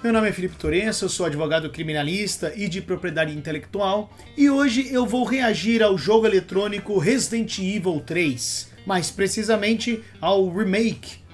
Meu nome é Felipe Torença, eu sou advogado criminalista e de propriedade intelectual e hoje eu vou reagir ao jogo eletrônico Resident Evil 3, mais precisamente ao remake,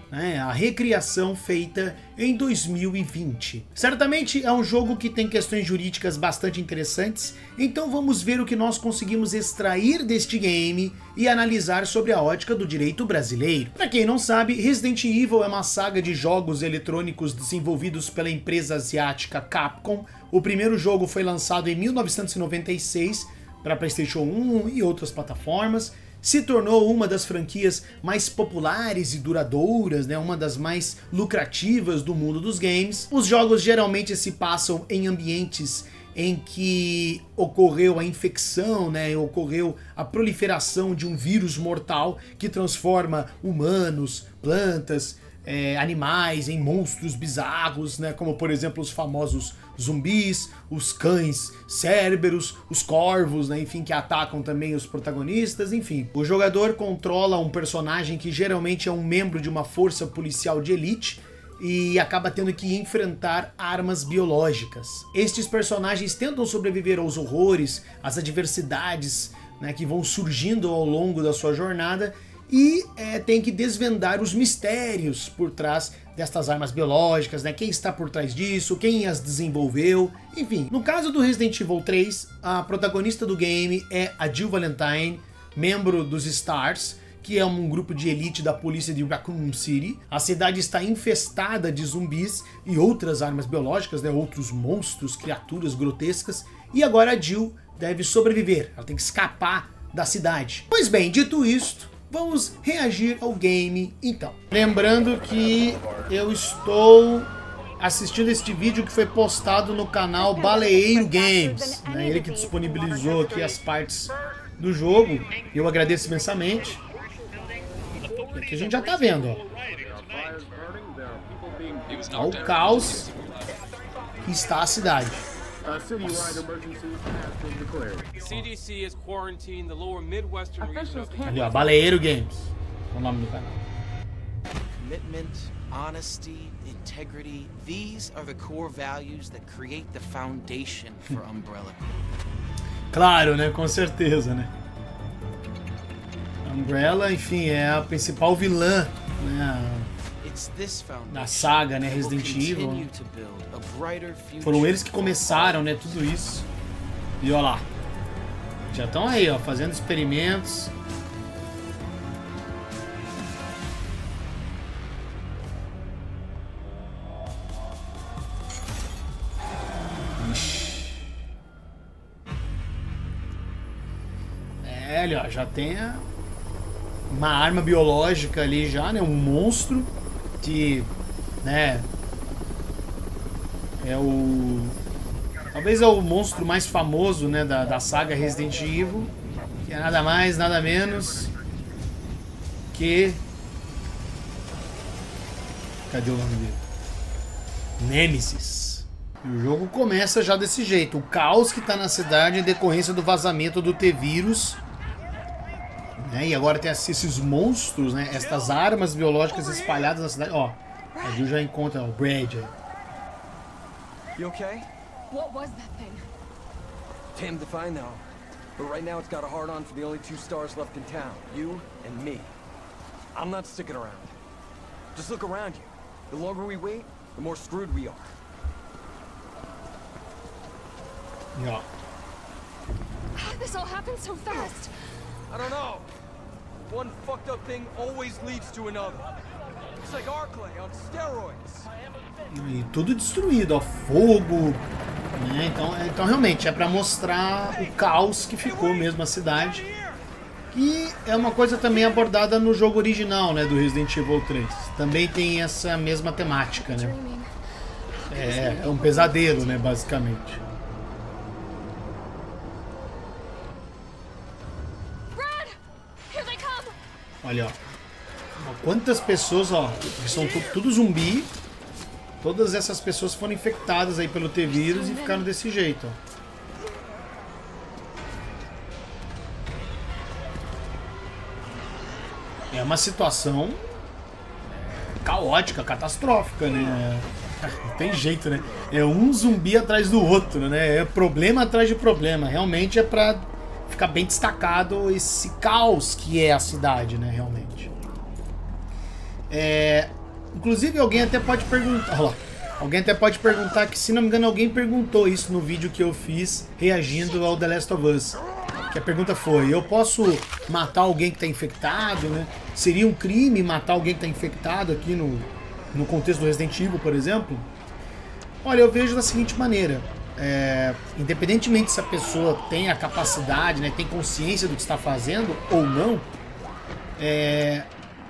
a recriação feita em 2020. Certamente é um jogo que tem questões jurídicas bastante interessantes, então vamos ver o que nós conseguimos extrair deste game e analisar sobre a ótica do direito brasileiro. Para quem não sabe, Resident Evil é uma saga de jogos eletrônicos desenvolvidos pela empresa asiática Capcom. O primeiro jogo foi lançado em 1996 para PlayStation 1 e outras plataformas. Se tornou uma das franquias mais populares e duradouras, uma das mais lucrativas do mundo dos games. Os jogos geralmente se passam em ambientes em que ocorreu a infecção, ocorreu a proliferação de um vírus mortal que transforma humanos, plantas, animais em monstros bizarros, como por exemplo os famosos zumbis, os cães Cerberus, os corvos, enfim, que atacam também os protagonistas, enfim. O jogador controla um personagem que geralmente é um membro de uma força policial de elite e acaba tendo que enfrentar armas biológicas. Estes personagens tentam sobreviver aos horrores, às adversidades, que vão surgindo ao longo da sua jornada e tem que desvendar os mistérios por trás destas armas biológicas, quem está por trás disso, quem as desenvolveu, enfim. No caso do Resident Evil 3, a protagonista do game é a Jill Valentine, membro dos STARS, que é um grupo de elite da polícia de Raccoon City. A cidade está infestada de zumbis e outras armas biológicas, outros monstros, criaturas grotescas, e agora a Jill deve sobreviver, ela tem que escapar da cidade. Pois bem, dito isto, vamos reagir ao game então. Lembrando que eu estou assistindo este vídeo que foi postado no canal Baleeiro Games, ele que disponibilizou aqui as partes do jogo. Eu agradeço imensamente. Aqui a gente já tá vendo, ó, o caos que está a cidade. Ali, ó, Baleeiro Games, é o nome do canal. Commitment, honesty, integrity, these are the core values that create the foundation for Umbrella. Claro, com certeza, Umbrella, enfim, é a principal vilã, da saga, Resident Evil. Foram eles que começaram, tudo isso. E olha lá, já estão aí, ó, fazendo experimentos. Ali, ó, já tem uma arma biológica ali já, um monstro que, é o... talvez é o monstro mais famoso, da saga Resident Evil, que é nada mais, nada menos que... cadê o nome dele? Nemesis. E o jogo começa já desse jeito, o caos que tá na cidade em decorrência do vazamento do T-Vírus. E agora tem esses monstros, estas armas biológicas espalhadas na cidade. Ó, a Jill já encontra o Brad. You okay? What was that thing? Damned if I know. But right now it's got a hard on for the only two stars left in town. You and me. I'm not sticking around. Just look around you. The longer we wait, the more screwed we are. E ó. How did this all happen so fast? I don't know. One fucked up thing always leads to another. It's like Arclay on steroids. E tudo destruído, ó, fogo, então realmente é pra mostrar o caos que ficou mesmo a cidade. E é uma coisa também abordada no jogo original, do Resident Evil 3. Também tem essa mesma temática, É um pesadelo, basicamente. Olha, ó, quantas pessoas, ó, que são tudo zumbi. Todas essas pessoas foram infectadas aí pelo T-Vírus e ficaram desse jeito, ó. É uma situação caótica, catastrófica, Não tem jeito, né? É um zumbi atrás do outro, né? É problema atrás de problema. Realmente é pra ficar bem destacado esse caos que é a cidade, né? Realmente. Inclusive, alguém até pode perguntar... Olha lá. Alguém até pode perguntar que, se não me engano, alguém perguntou isso no vídeo que eu fiz reagindo ao The Last of Us. Que a pergunta foi: eu posso matar alguém que está infectado, né? Seria um crime matar alguém que está infectado aqui no contexto do Resident Evil, por exemplo? Olha, eu vejo da seguinte maneira. Independentemente se a pessoa tem a capacidade, né, tem consciência do que está fazendo ou não,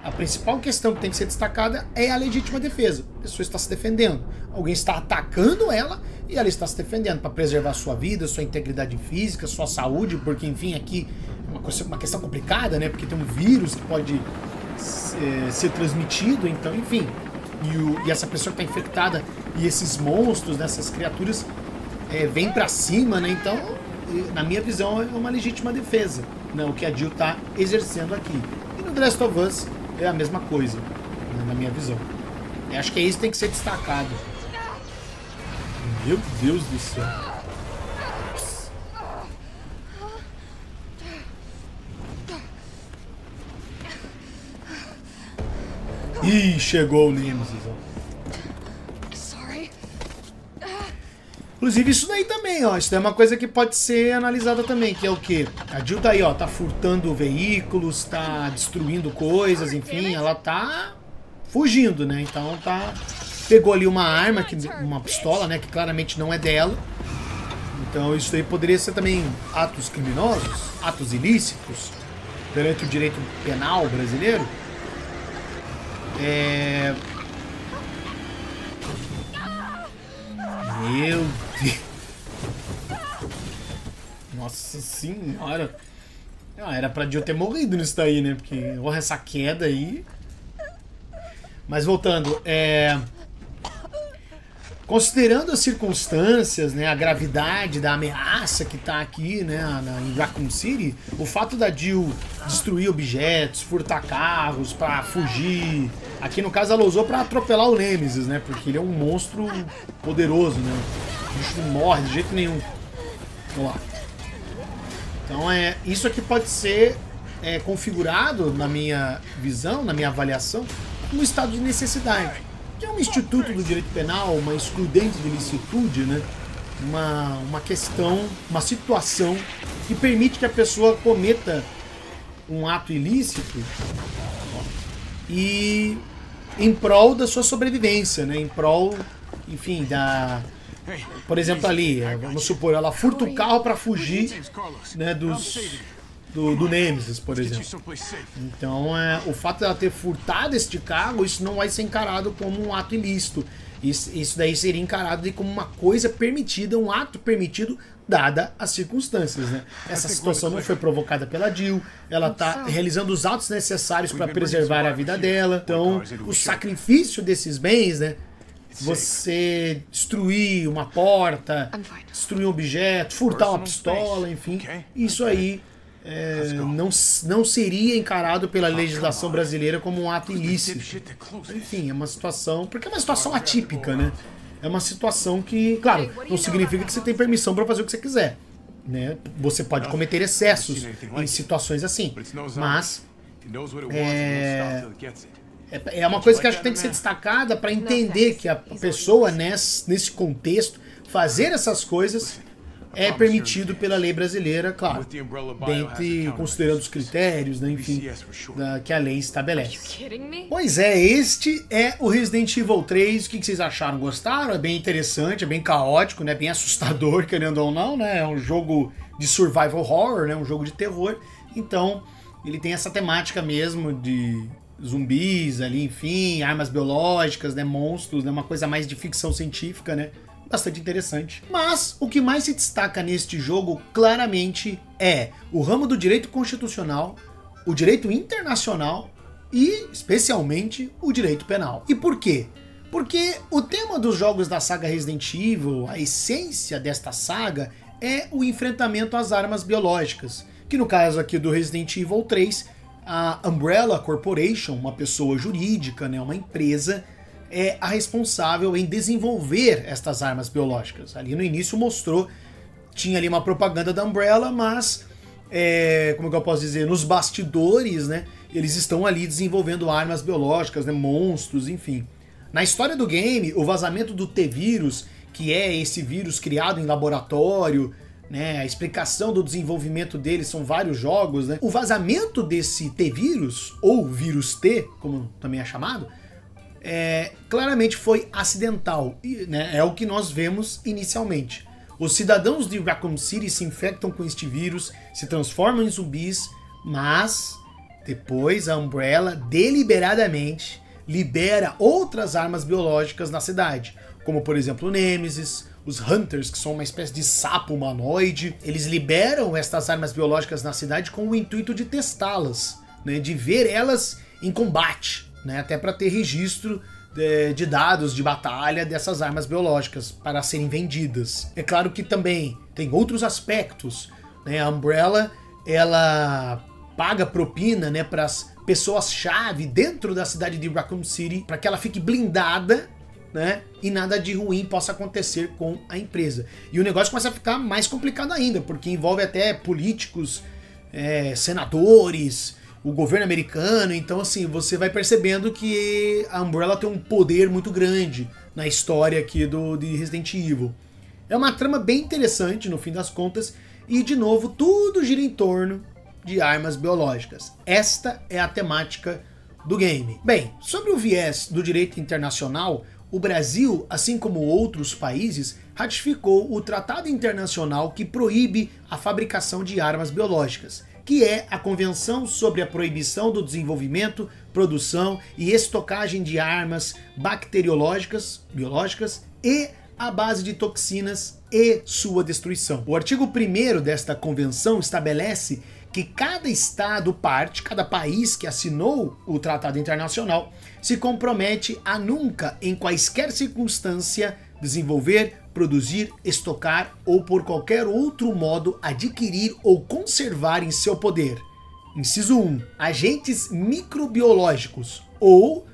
a principal questão que tem que ser destacada é a legítima defesa. A pessoa está se defendendo. Alguém está atacando ela e ela está se defendendo para preservar sua vida, sua integridade física, sua saúde, porque, enfim, aqui é uma questão complicada, né? Porque tem um vírus que pode ser transmitido, então, enfim. E essa pessoa que está infectada e esses monstros, né, essas criaturas, vêm para cima, né? Então, na minha visão, é uma legítima defesa, né, o que a Jill está exercendo aqui. E no The Last of Us é a mesma coisa, né, na minha visão. Eu acho que isso tem que ser destacado. Meu Deus do céu. Ih, chegou o Nemesis. Inclusive isso daí também, ó. Isso daí é uma coisa que pode ser analisada também, que é o quê? A Jill tá aí, ó, tá furtando veículos, tá destruindo coisas, enfim, ela tá fugindo, né? Então tá... Pegou ali uma arma, uma pistola, né, que claramente não é dela. Então isso daí poderia ser também atos criminosos, atos ilícitos, perante o direito penal brasileiro. Meu Deus. Nossa senhora. Era pra Jill ter morrido nisso daí, né? Porque olha essa queda aí. Mas voltando, considerando as circunstâncias, né, a gravidade da ameaça que tá aqui, né, em Raccoon City, o fato da Jill destruir objetos, furtar carros pra fugir, aqui no caso ela usou pra atropelar o Nemesis, né, porque ele é um monstro poderoso, né, o bicho não morre de jeito nenhum. Vamos lá. Então isso aqui pode ser configurado, na minha visão, na minha avaliação, como estado de necessidade. Que é um instituto do direito penal, uma excludente de licitude, né? Uma questão, uma situação que permite que a pessoa cometa um ato ilícito e em prol da sua sobrevivência, né? Em prol, enfim, por exemplo, ali, vamos supor, ela furta o carro para fugir, né, do Nemesis, por exemplo. Então, o fato dela ter furtado este carro, isso não vai ser encarado como um ato ilícito. Isso daí seria encarado como uma coisa permitida, um ato permitido, dada as circunstâncias, né? Essa situação não foi provocada pela Jill, ela está realizando os atos necessários para preservar a vida dela. Então, o sacrifício desses bens, né? Você destruir uma porta, destruir um objeto, furtar uma pistola, enfim, isso aí não seria encarado pela legislação brasileira como um ato ilícito. Enfim, é uma situação... Porque é uma situação atípica, né? É uma situação que, claro, não significa que você tem permissão para fazer o que você quiser, né? Você pode cometer excessos em situações assim, mas... É uma coisa que acho que tem que ser destacada para entender que a pessoa, nesse contexto, fazer essas coisas é permitido pela lei brasileira, claro, considerando os critérios, né, enfim, que a lei estabelece. Pois este é o Resident Evil 3. O que vocês acharam? Gostaram? É bem interessante, é bem caótico, né, bem assustador, querendo ou não, né? É um jogo de survival horror, né, um jogo de terror. Então, ele tem essa temática mesmo de zumbis ali, enfim, armas biológicas, né, monstros, né, uma coisa mais de ficção científica, né? Bastante interessante. Mas o que mais se destaca neste jogo claramente é o ramo do direito constitucional, o direito internacional e, especialmente, o direito penal. E por quê? Porque o tema dos jogos da saga Resident Evil, a essência desta saga, é o enfrentamento às armas biológicas, que no caso aqui do Resident Evil 3, a Umbrella Corporation, uma pessoa jurídica, né, uma empresa, é a responsável em desenvolver estas armas biológicas. Ali no início mostrou, tinha ali uma propaganda da Umbrella, mas, como que eu posso dizer, nos bastidores, né, eles estão ali desenvolvendo armas biológicas, né, monstros, enfim. Na história do game, o vazamento do T-Vírus, que é esse vírus criado em laboratório, né, a explicação do desenvolvimento dele são vários jogos, né? O vazamento desse T-Vírus, ou vírus T, como também é chamado, claramente foi acidental, né? É o que nós vemos inicialmente. Os cidadãos de Raccoon City se infectam com este vírus, se transformam em zumbis, mas depois a Umbrella deliberadamente libera outras armas biológicas na cidade, como por exemplo o Nemesis, os Hunters, que são uma espécie de sapo humanoide. Eles liberam estas armas biológicas na cidade com o intuito de testá-las, né, de ver elas em combate, né, até para ter registro de dados de batalha dessas armas biológicas para serem vendidas. É claro que também tem outros aspectos, né? A Umbrella, ela paga propina, né, para as pessoas-chave dentro da cidade de Raccoon City, para que ela fique blindada, né, e nada de ruim possa acontecer com a empresa. E o negócio começa a ficar mais complicado ainda, porque envolve até políticos, senadores, o governo americano. Então assim, você vai percebendo que a Umbrella tem um poder muito grande na história aqui de Resident Evil. É uma trama bem interessante no fim das contas, e de novo tudo gira em torno de armas biológicas. Esta é a temática do game. Bem, sobre o viés do direito internacional, o Brasil, assim como outros países, ratificou o Tratado Internacional que proíbe a fabricação de armas biológicas, que é a Convenção sobre a Proibição do Desenvolvimento, Produção e Estocagem de Armas Bacteriológicas, Biológicas e à base de toxinas e sua destruição. O artigo 1º desta convenção estabelece que cada estado parte, cada país que assinou o Tratado Internacional, se compromete a nunca, em quaisquer circunstância, desenvolver, produzir, estocar ou por qualquer outro modo adquirir ou conservar em seu poder. Inciso 1. Agentes microbiológicos ou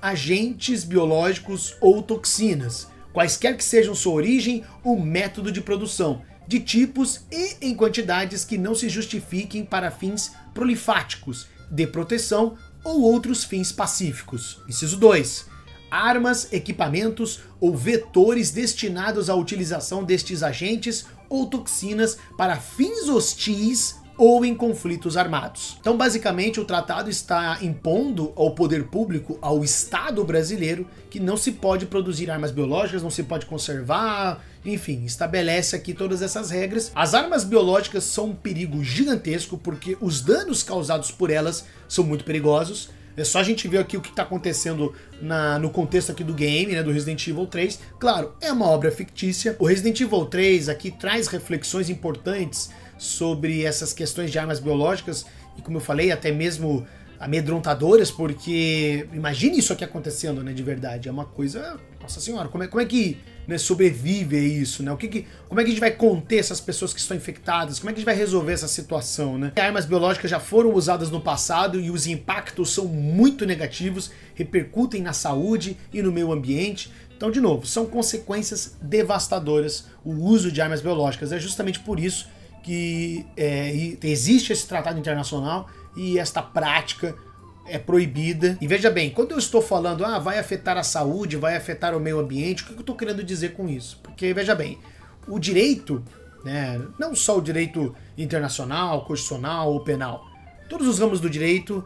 agentes biológicos ou toxinas, quaisquer que sejam sua origem ou método de produção, de tipos e em quantidades que não se justifiquem para fins prolifáticos, de proteção ou outros fins pacíficos. Inciso 2. Armas, equipamentos ou vetores destinados à utilização destes agentes ou toxinas para fins hostis ou em conflitos armados. Então, basicamente, o tratado está impondo ao poder público, ao Estado brasileiro, que não se pode produzir armas biológicas, não se pode conservar, enfim, estabelece aqui todas essas regras. As armas biológicas são um perigo gigantesco, porque os danos causados por elas são muito perigosos. É só a gente ver aqui o que está acontecendo no contexto aqui do game, né, do Resident Evil 3. Claro, é uma obra fictícia. O Resident Evil 3 aqui traz reflexões importantes sobre essas questões de armas biológicas e, como eu falei, até mesmo amedrontadoras, porque imagine isso aqui acontecendo, né, de verdade. É uma coisa, nossa senhora, como é que, né, sobrevive a isso, né? Como é que a gente vai conter essas pessoas que estão infectadas? Como é que a gente vai resolver essa situação, né? Armas biológicas já foram usadas no passado e os impactos são muito negativos, repercutem na saúde e no meio ambiente. Então, de novo, são consequências devastadoras o uso de armas biológicas. É justamente por isso que existe esse tratado internacional e esta prática é proibida. E veja bem, quando eu estou falando, vai afetar a saúde, vai afetar o meio ambiente, o que eu estou querendo dizer com isso? Porque, veja bem, o direito, né, não só o direito internacional, constitucional ou penal, todos os ramos do direito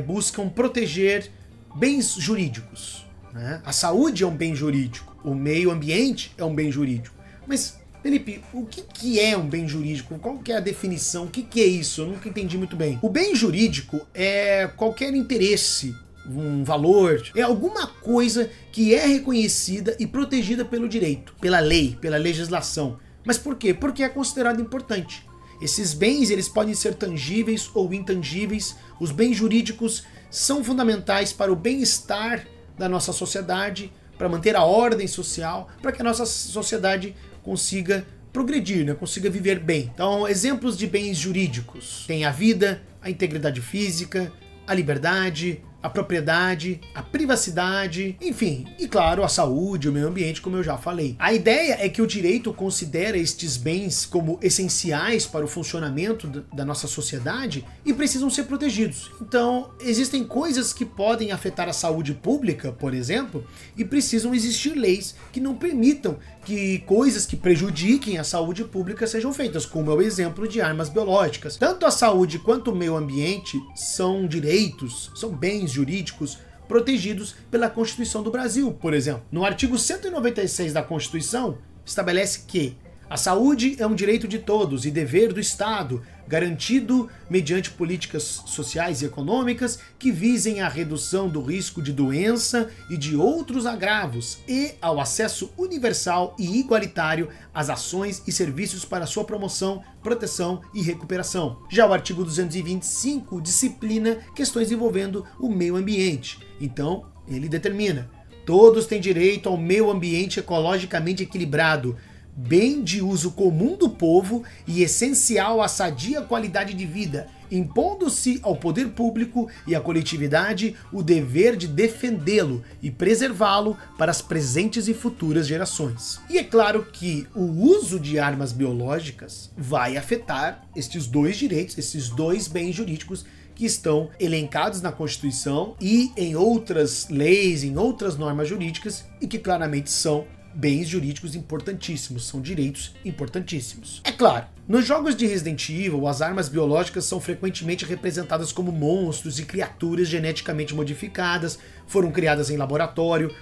buscam proteger bens jurídicos, né? A saúde é um bem jurídico, o meio ambiente é um bem jurídico. Mas, Felipe, o que é um bem jurídico? Qual que é a definição? O que é isso? Eu nunca entendi muito bem. O bem jurídico é qualquer interesse, um valor, é alguma coisa que é reconhecida e protegida pelo direito, pela lei, pela legislação. Mas por quê? Porque é considerado importante. Esses bens, eles podem ser tangíveis ou intangíveis. Os bens jurídicos são fundamentais para o bem-estar da nossa sociedade, para manter a ordem social, para que a nossa sociedade consiga progredir, né? Consiga viver bem. Então, exemplos de bens jurídicos. Tem a vida, a integridade física, a liberdade, a propriedade, a privacidade, enfim, e claro, a saúde, o meio ambiente, como eu já falei. A ideia é que o direito considera estes bens como essenciais para o funcionamento da nossa sociedade e precisam ser protegidos. Então, existem coisas que podem afetar a saúde pública, por exemplo, e precisam existir leis que não permitam que coisas que prejudiquem a saúde pública sejam feitas, como é o exemplo de armas biológicas. Tanto a saúde quanto o meio ambiente são direitos, são bens jurídicos protegidos pela Constituição do Brasil, por exemplo. No artigo 196 da Constituição, estabelece que a saúde é um direito de todos e dever do Estado, garantido mediante políticas sociais e econômicas que visem à redução do risco de doença e de outros agravos e ao acesso universal e igualitário às ações e serviços para sua promoção, proteção e recuperação. Já o artigo 225 disciplina questões envolvendo o meio ambiente. Então, ele determina: todos têm direito ao meio ambiente ecologicamente equilibrado, bem de uso comum do povo e essencial à sadia qualidade de vida, impondo-se ao poder público e à coletividade o dever de defendê-lo e preservá-lo para as presentes e futuras gerações. E é claro que o uso de armas biológicas vai afetar estes dois direitos, esses dois bens jurídicos que estão elencados na Constituição e em outras leis, em outras normas jurídicas, e que claramente são bens jurídicos importantíssimos, são direitos importantíssimos. É claro, nos jogos de Resident Evil, as armas biológicas são frequentemente representadas como monstros e criaturas geneticamente modificadas, foram criadas em laboratório,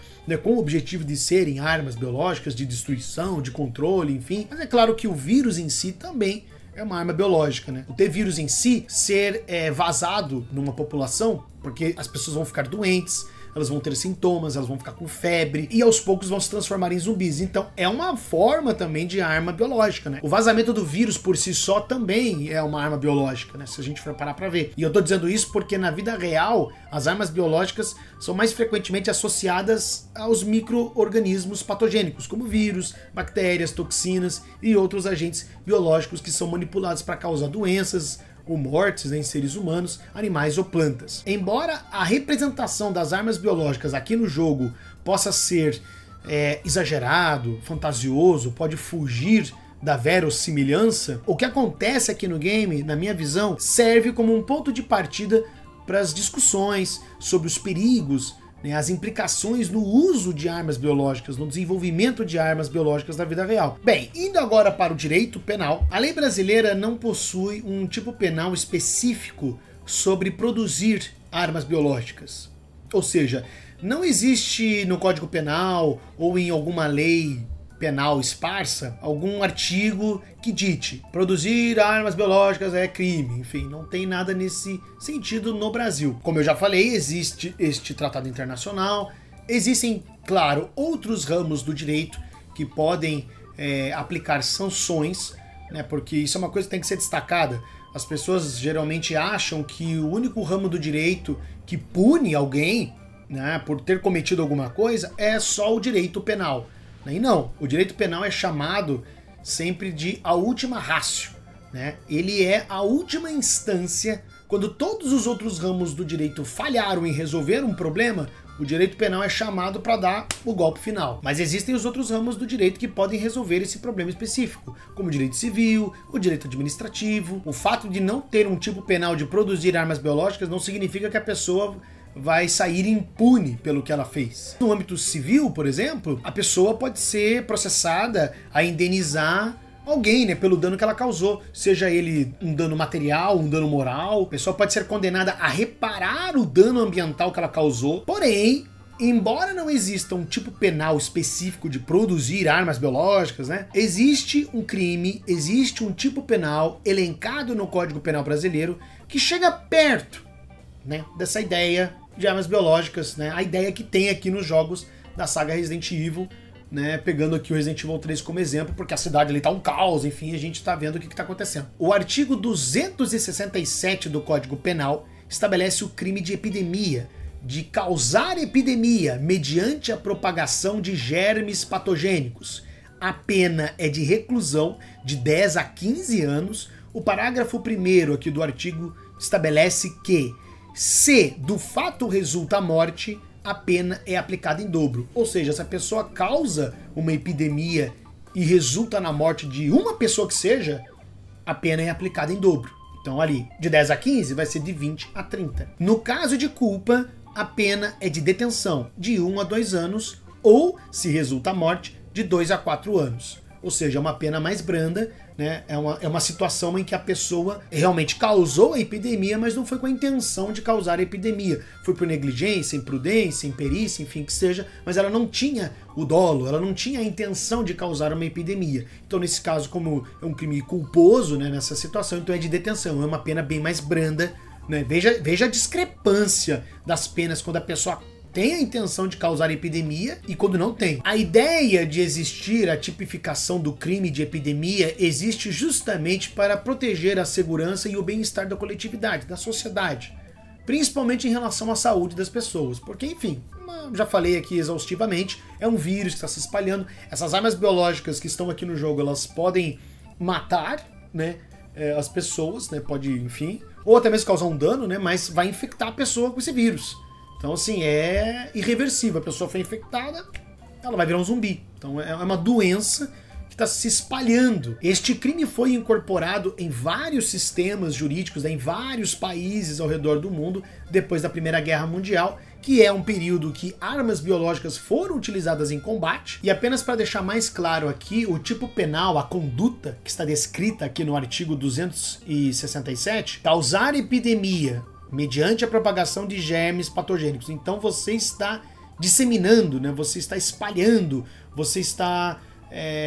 com o objetivo de serem armas biológicas de destruição, de controle, enfim. Mas é claro que o vírus em si também é uma arma biológica, né? O T-vírus em si ser vazado numa população, porque as pessoas vão ficar doentes, elas vão ter sintomas, elas vão ficar com febre e aos poucos vão se transformar em zumbis. Então é uma forma também de arma biológica, né? O vazamento do vírus por si só também é uma arma biológica, né? Se a gente for parar pra ver. E eu tô dizendo isso porque na vida real as armas biológicas são mais frequentemente associadas aos micro-organismos patogênicos, como vírus, bactérias, toxinas e outros agentes biológicos que são manipulados para causar doenças ou mortes em seres humanos, animais ou plantas. Embora a representação das armas biológicas aqui no jogo possa ser exagerado, fantasioso, pode fugir da verossimilhança, o que acontece aqui no game, na minha visão, serve como um ponto de partida para as discussões sobre os perigos, as implicações no uso de armas biológicas, no desenvolvimento de armas biológicas na vida real. Bem, indo agora para o direito penal, a lei brasileira não possui um tipo penal específico sobre produzir armas biológicas. Ou seja, não existe no Código Penal ou em alguma lei penal esparsa algum artigo que dite produzir armas biológicas é crime. Enfim, não tem nada nesse sentido no Brasil. Como eu já falei, existe este tratado internacional, existem, claro, outros ramos do direito que podem aplicar sanções, né, porque isso é uma coisa que tem que ser destacada. As pessoas geralmente acham que o único ramo do direito que pune alguém, né, por ter cometido alguma coisa é só o direito penal. E não, o direito penal é chamado sempre de a última ratio, né? Ele é a última instância. Quando todos os outros ramos do direito falharam em resolver um problema, o direito penal é chamado para dar o golpe final. Mas existem os outros ramos do direito que podem resolver esse problema específico, como o direito civil, o direito administrativo. O fato de não ter um tipo penal de produzir armas biológicas não significa que a pessoa vai sair impune pelo que ela fez. No âmbito civil, por exemplo, a pessoa pode ser processada a indenizar alguém, né, pelo dano que ela causou, seja ele um dano material, um dano moral. A pessoa pode ser condenada a reparar o dano ambiental que ela causou. Porém, embora não exista um tipo penal específico de produzir armas biológicas, né, existe um crime, existe um tipo penal elencado no Código Penal brasileiro que chega perto, né, dessa ideia de armas biológicas, né, a ideia que tem aqui nos jogos da saga Resident Evil, né, pegando aqui o Resident Evil 3 como exemplo, porque a cidade ali tá um caos, enfim, a gente tá vendo o que tá acontecendo. O artigo 267 do Código Penal estabelece o crime de epidemia, de causar epidemia mediante a propagação de germes patogênicos. A pena é de reclusão de 10 a 15 anos. O parágrafo 1º aqui do artigo estabelece que Se do fato resulta a morte, a pena é aplicada em dobro. Ou seja, se a pessoa causa uma epidemia e resulta na morte de uma pessoa que seja, a pena é aplicada em dobro. Então ali, de 10 a 15 vai ser de 20 a 30. No caso de culpa, a pena é de detenção, de 1 a 2 anos, ou, se resulta a morte, de 2 a 4 anos. Ou seja, é uma pena mais branda, né? É uma situação em que a pessoa realmente causou a epidemia, mas não foi com a intenção de causar a epidemia. Foi por negligência, imprudência, imperícia, enfim, que seja, mas ela não tinha o dolo, ela não tinha a intenção de causar uma epidemia. Então, nesse caso, como é um crime culposo, né, nessa situação, então é de detenção, é uma pena bem mais branda, né? Veja a discrepância das penas quando a pessoa tem a intenção de causar epidemia e quando não tem. A ideia de existir a tipificação do crime de epidemia existe justamente para proteger a segurança e o bem-estar da coletividade, da sociedade, principalmente em relação à saúde das pessoas, porque, enfim, já falei aqui exaustivamente, é um vírus que está se espalhando. Essas armas biológicas que estão aqui no jogo, elas podem matar, né, as pessoas, né, pode, enfim, ou até mesmo causar um dano, né, mas vai infectar a pessoa com esse vírus. Então, assim, é irreversível. A pessoa foi infectada, ela vai virar um zumbi. Então, é uma doença que está se espalhando. Este crime foi incorporado em vários sistemas jurídicos, né, em vários países ao redor do mundo, depois da Primeira Guerra Mundial, que é um período que armas biológicas foram utilizadas em combate. E apenas para deixar mais claro aqui, o tipo penal, a conduta que está descrita aqui no artigo 267, causar epidemia mediante a propagação de germes patogênicos. Então você está disseminando, né? Você está espalhando, você está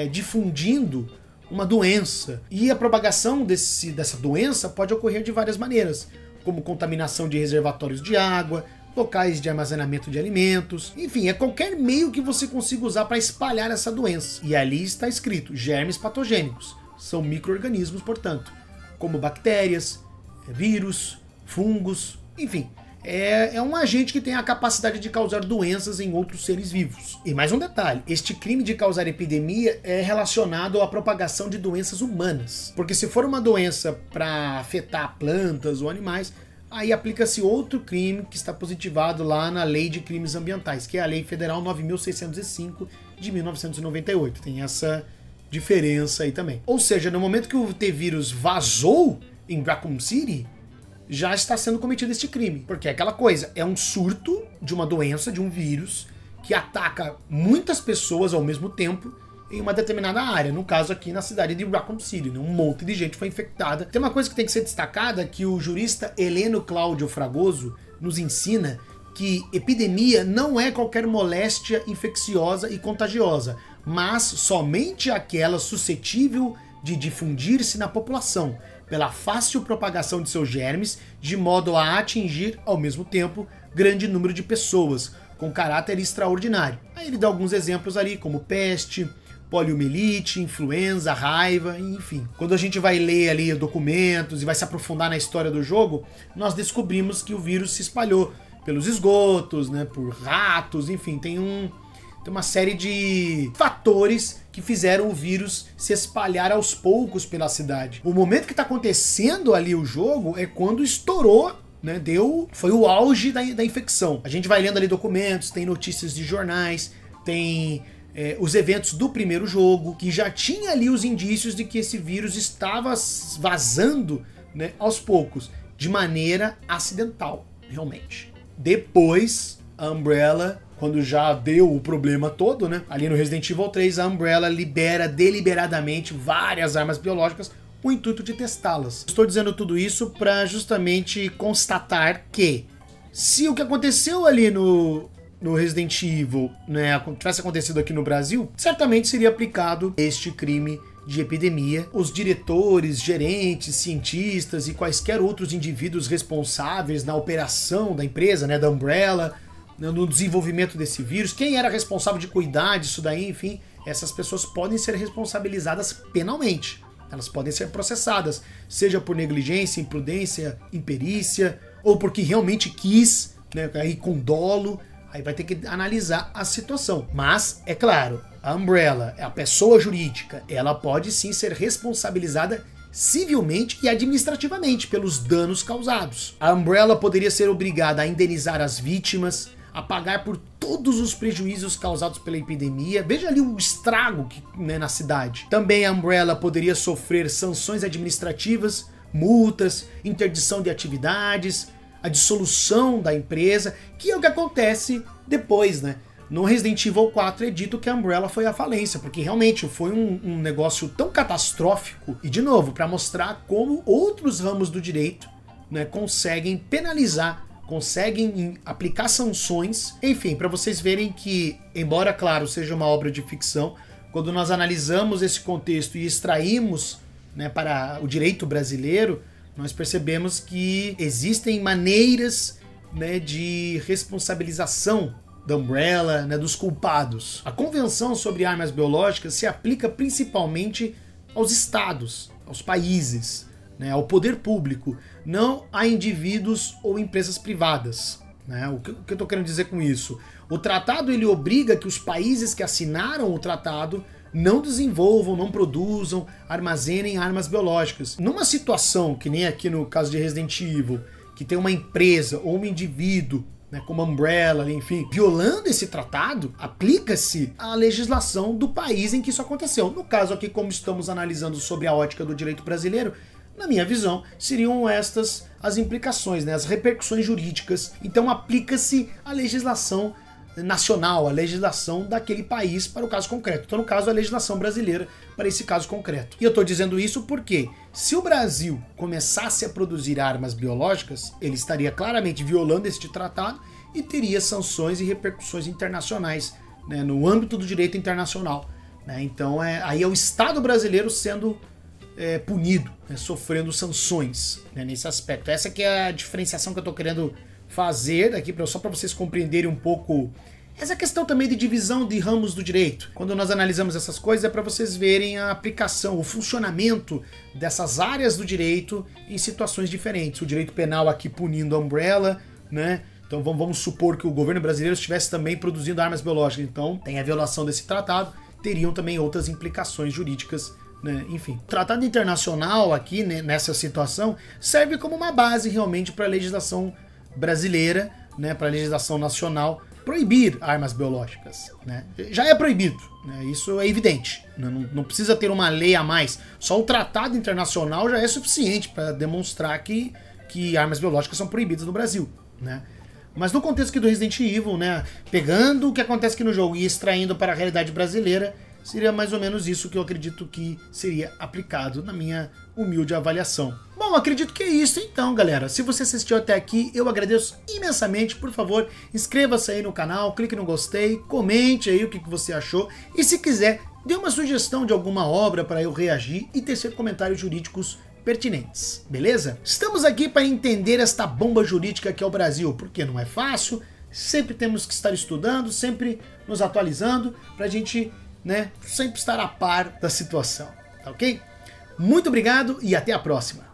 difundindo uma doença. E a propagação dessa doença pode ocorrer de várias maneiras, como contaminação de reservatórios de água, locais de armazenamento de alimentos, enfim, é qualquer meio que você consiga usar para espalhar essa doença. E ali está escrito, germes patogênicos. São micro-organismos, portanto, como bactérias, vírus, fungos, enfim, é um agente que tem a capacidade de causar doenças em outros seres vivos. E mais um detalhe, este crime de causar epidemia é relacionado à propagação de doenças humanas, porque se for uma doença para afetar plantas ou animais, aí aplica-se outro crime que está positivado lá na Lei de Crimes Ambientais, que é a Lei Federal 9.605 de 1998. Tem essa diferença aí também. Ou seja, no momento que o T-Vírus vazou em Raccoon City, já está sendo cometido este crime. Porque é aquela coisa, é um surto de uma doença, de um vírus, que ataca muitas pessoas ao mesmo tempo em uma determinada área, no caso aqui na cidade de Raccoon City, né? Um monte de gente foi infectada. Tem uma coisa que tem que ser destacada, que o jurista Heleno Cláudio Fragoso nos ensina que epidemia não é qualquer moléstia infecciosa e contagiosa, mas somente aquela suscetível de difundir-se na população, pela fácil propagação de seus germes, de modo a atingir, ao mesmo tempo, grande número de pessoas, com caráter extraordinário. Aí ele dá alguns exemplos ali, como peste, poliomielite, influenza, raiva, enfim. Quando a gente vai ler ali documentos e vai se aprofundar na história do jogo, nós descobrimos que o vírus se espalhou pelos esgotos, né, por ratos, enfim, tem uma série de fatores que fizeram o vírus se espalhar aos poucos pela cidade. O momento que está acontecendo ali o jogo é quando estourou, né, foi o auge da infecção. A gente vai lendo ali documentos, tem notícias de jornais, tem os eventos do primeiro jogo, que já tinha ali os indícios de que esse vírus estava vazando, né, aos poucos, de maneira acidental, realmente. Depois, a Umbrella, quando já deu o problema todo, né, ali no Resident Evil 3, a Umbrella libera deliberadamente várias armas biológicas com o intuito de testá-las. Estou dizendo tudo isso para justamente constatar que, se o que aconteceu ali no Resident Evil, né, tivesse acontecido aqui no Brasil, certamente seria aplicado este crime de epidemia. Os diretores, gerentes, cientistas e quaisquer outros indivíduos responsáveis na operação da empresa, né, da Umbrella, no desenvolvimento desse vírus, quem era responsável de cuidar disso daí, enfim, essas pessoas podem ser responsabilizadas penalmente. Elas podem ser processadas, seja por negligência, imprudência, imperícia, ou porque realmente quis, né, aí com dolo. Aí vai ter que analisar a situação. Mas, é claro, a Umbrella, a pessoa jurídica, ela pode sim ser responsabilizada civilmente e administrativamente pelos danos causados. A Umbrella poderia ser obrigada a indenizar as vítimas, a pagar por todos os prejuízos causados pela epidemia. Veja ali o estrago na cidade. Também a Umbrella poderia sofrer sanções administrativas, multas, interdição de atividades, a dissolução da empresa, que é o que acontece depois, né? No Resident Evil 4 é dito que a Umbrella foi à falência, porque realmente foi um negócio tão catastrófico, e de novo, para mostrar como outros ramos do direito, né, conseguem penalizar, conseguem aplicar sanções, enfim, para vocês verem que, embora, claro, seja uma obra de ficção, quando nós analisamos esse contexto e extraímos, né, para o direito brasileiro, nós percebemos que existem maneiras, né, de responsabilização da Umbrella, né, dos culpados. A Convenção sobre Armas Biológicas se aplica principalmente aos estados, aos países, né, ao poder público, não a indivíduos ou empresas privadas. Né? O que eu estou querendo dizer com isso? O tratado ele obriga que os países que assinaram o tratado não desenvolvam, não produzam, armazenem armas biológicas. Numa situação, que nem aqui no caso de Resident Evil, que tem uma empresa ou um indivíduo, né, como a Umbrella, enfim, violando esse tratado, aplica-se a legislação do país em que isso aconteceu. No caso aqui, como estamos analisando sobre a ótica do direito brasileiro, na minha visão, seriam estas as implicações, né, as repercussões jurídicas. Então aplica-se a legislação nacional, a legislação daquele país para o caso concreto. Então, no caso, a legislação brasileira para esse caso concreto. E eu estou dizendo isso porque, se o Brasil começasse a produzir armas biológicas, ele estaria claramente violando este tratado e teria sanções e repercussões internacionais, né, no âmbito do direito internacional. Né? Então, aí é o Estado brasileiro sendo punido, né, sofrendo sanções, né, nesse aspecto. Essa que é a diferenciação que eu estou querendo fazer aqui, só para vocês compreenderem um pouco essa questão também de divisão de ramos do direito. Quando nós analisamos essas coisas é para vocês verem a aplicação, o funcionamento dessas áreas do direito em situações diferentes. O direito penal aqui punindo a Umbrella, né? Então vamos supor que o governo brasileiro estivesse também produzindo armas biológicas. Então tem a violação desse tratado, teriam também outras implicações jurídicas, né? Enfim, o tratado internacional aqui, né, nessa situação, serve como uma base realmente para a legislação brasileira, né, para a legislação nacional, proibir armas biológicas. Né? Já é proibido, né? Isso é evidente. Não precisa ter uma lei a mais. Só o tratado internacional já é suficiente para demonstrar que armas biológicas são proibidas no Brasil. Né? Mas no contexto aqui do Resident Evil, né, pegando o que acontece aqui no jogo e extraindo para a realidade brasileira, seria mais ou menos isso que eu acredito que seria aplicado na minha humilde avaliação. Bom, acredito que é isso então, galera. Se você assistiu até aqui, eu agradeço imensamente. Por favor, inscreva-se aí no canal, clique no gostei, comente aí o que você achou. E se quiser, dê uma sugestão de alguma obra para eu reagir e tecer comentários jurídicos pertinentes, beleza? Estamos aqui para entender esta bomba jurídica que é o Brasil, porque não é fácil, sempre temos que estar estudando, sempre nos atualizando, para a gente, né, sempre estar a par da situação, tá ok? Muito obrigado e até a próxima!